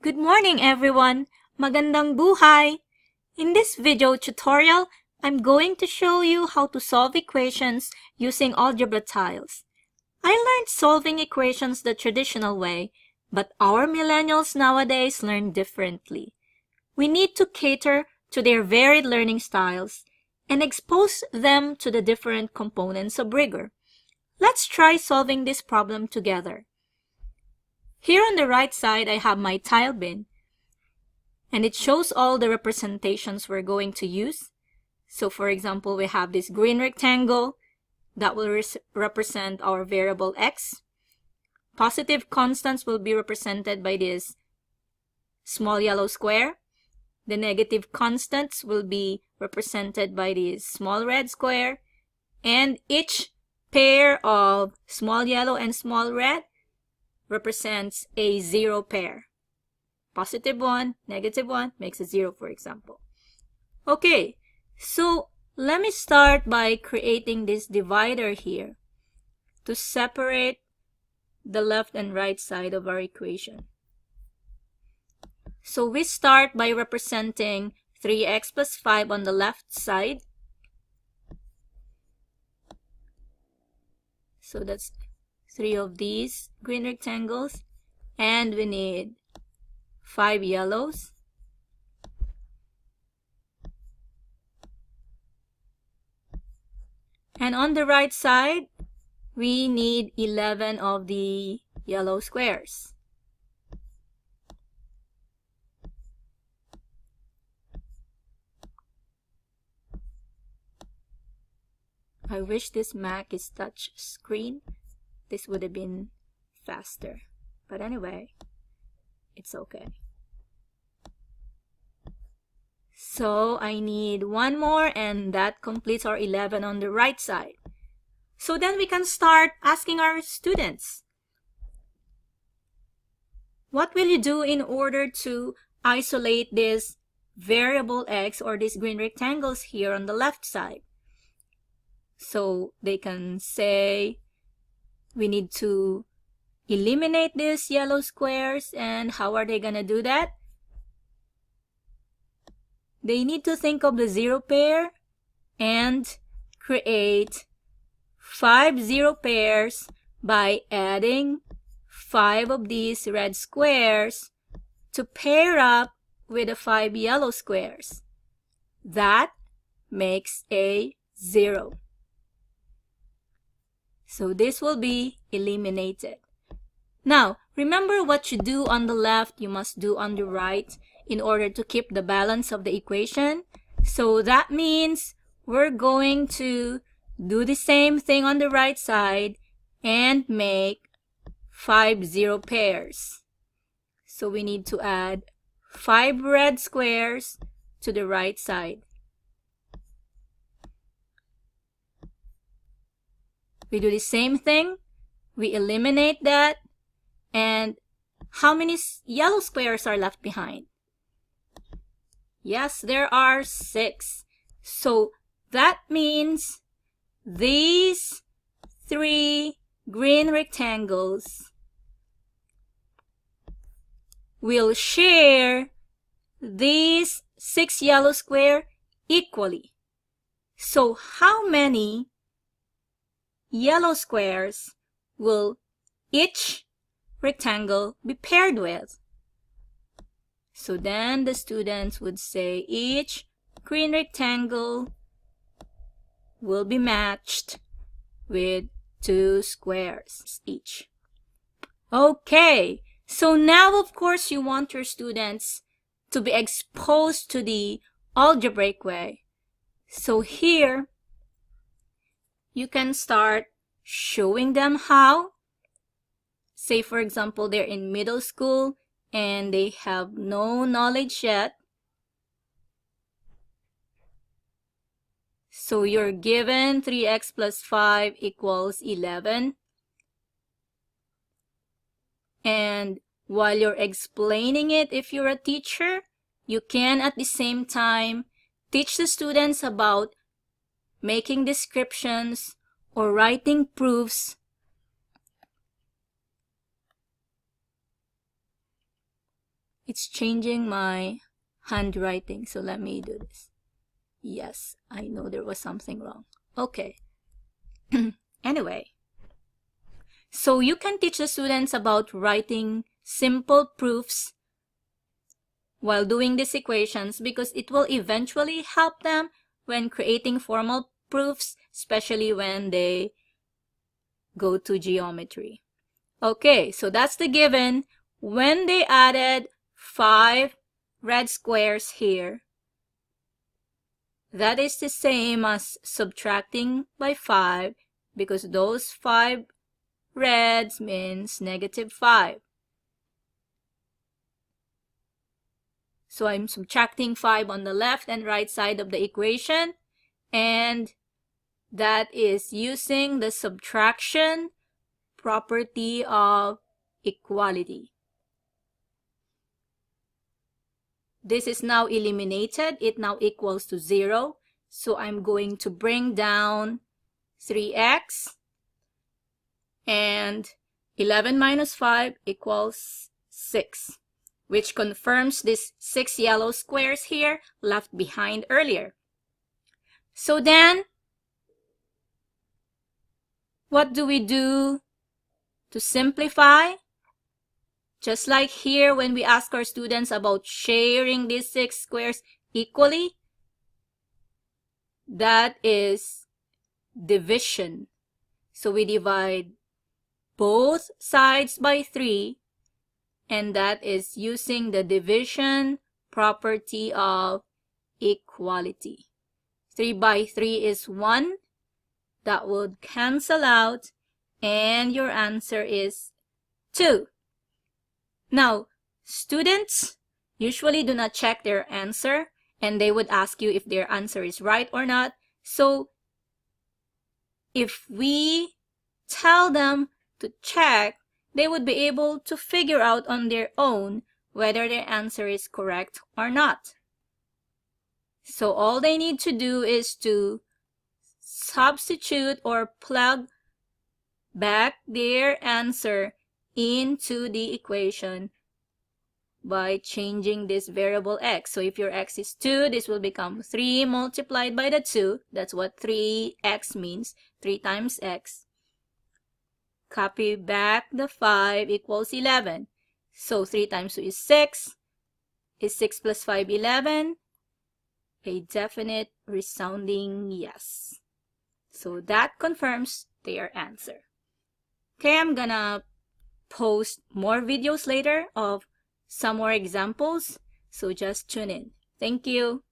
Good morning, everyone! Magandang buhay! In this video tutorial, I'm going to show you how to solve equations using algebra tiles. I learned solving equations the traditional way, but our millennials nowadays learn differently. We need to cater to their varied learning styles and expose them to the different components of rigor. Let's try solving this problem together. Here on the right side, I have my tile bin, and it shows all the representations we're going to use. So for example, we have this green rectangle that will represent our variable x. Positive constants will be represented by this small yellow square. The negative constants will be represented by this small red square. And each pair of small yellow and small red represents a zero pair. Positive 1, negative 1 makes a 0, for example. Okay, so let me start by creating this divider here to separate the left and right side of our equation. So we start by representing 3x plus 5 on the left side. So that's 3 of these green rectangles, and we need 5 yellows. And on the right side, we need 11 of the yellow squares. I wish this Mac is touch screen. This would have been faster. But anyway, it's okay. So I need one more, and that completes our 11 on the right side. So then we can start asking our students, what will you do in order to isolate this variable x or these green rectangles here on the left side? So they can say, we need to eliminate these yellow squares, and how are they gonna do that? They need to think of the zero pair and create 5 zero pairs by adding 5 of these red squares to pair up with the 5 yellow squares. That makes a 0. So this will be eliminated. Now, remember what you do on the left, you must do on the right in order to keep the balance of the equation. So that means we're going to do the same thing on the right side and make 5 zero pairs. So we need to add 5 red squares to the right side. We do the same thing. We eliminate that. And how many yellow squares are left behind? Yes, there are 6. So that means these 3 green rectangles will share these 6 yellow squares equally. So how many yellow squares will each rectangle be paired with? So then the students would say each green rectangle will be matched with 2 squares each. Okay, so now of course you want your students to be exposed to the algebraic way. So here you can start showing them how. Say for example, they're in middle school and they have no knowledge yet. So you're given 3x plus 5 equals 11. And while you're explaining it, if you're a teacher, you can at the same time teach the students about making descriptions or writing proofs It's changing my handwriting, so let me do this. Yes, I know there was something wrong. Okay. Anyway, so you can teach the students about writing simple proofs while doing these equations because it will eventually help them when creating formal proofs, especially when they go to geometry. Okay, so that's the given. When they added 5 red squares here, that is the same as subtracting by 5 because those 5 reds means -5. So I'm subtracting 5 on the left and right side of the equation, and that is using the subtraction property of equality. This is now eliminated. It now equals to 0. So I'm going to bring down 3x, and 11 minus 5 equals 6, which confirms these 6 yellow squares here left behind earlier. So then, what do we do to simplify? Just like here when we ask our students about sharing these 6 squares equally, that is division. So we divide both sides by 3, and that is using the division property of equality. 3 by 3 is 1. That would cancel out, and your answer is 2. Now, students usually do not check their answer, and they would ask you if their answer is right or not. So, if we tell them to check, they would be able to figure out on their own whether their answer is correct or not. So, all they need to do is to substitute or plug back their answer into the equation by changing this variable x. So if your x is 2, this will become 3 multiplied by the 2. That's what 3x means. 3 times x. Copy back the 5 equals 11. So 3 times 2 is 6. Is 6 plus 5 11? A definite resounding yes. So that confirms their answer. Okay, I'm gonna post more videos later of some more examples, so just tune in. Thank you.